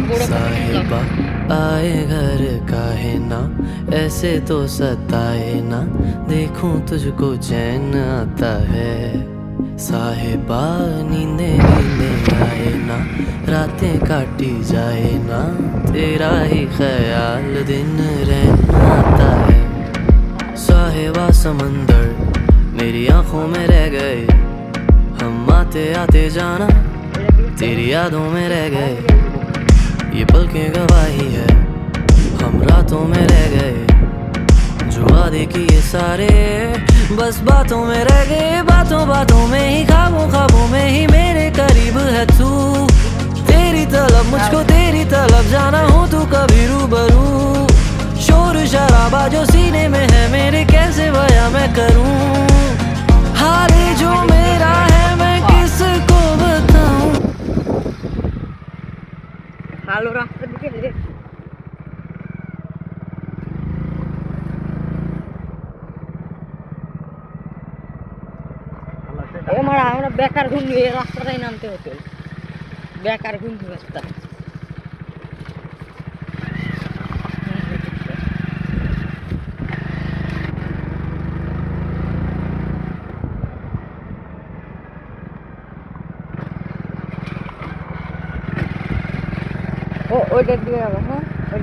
साहिबा आए घर काहे ना, ऐसे तो सताए ना, देखूं तुझको चैन आता है। साहिबा नींदे नींदे आए ना, रातें काटी जाए ना, तेरा ही ख्याल दिन रहना आता है। साहिबा समंदर मेरी आंखों में रह गए, हम आते आते जाना तेरी यादों में रह गए। ये पल की गवाही है, हम रातों में रह गए, जो वादे किए सारे बस बातों में रह गए। बातों बातों में ही, ख्वाबों ख्वाबों में ही मेरे करीब है तू। तेरी तलब मुझको तेरी तलब जाना हो तू कभी रूबरू। शोर शराबा जो सीने में है मेरे, कैसे बयां मैं करूं। हाल जो मेरा है मैं किसको बताऊं। ভালো রাস্তা দিকে রে মারা আমরা বেকার ঘুরনি এই রাস্তাটাই নামতে হতো। বেকার ঘুরনি রাস্তা ও ওইটার দিকে যাবো। হ্যাঁ ওই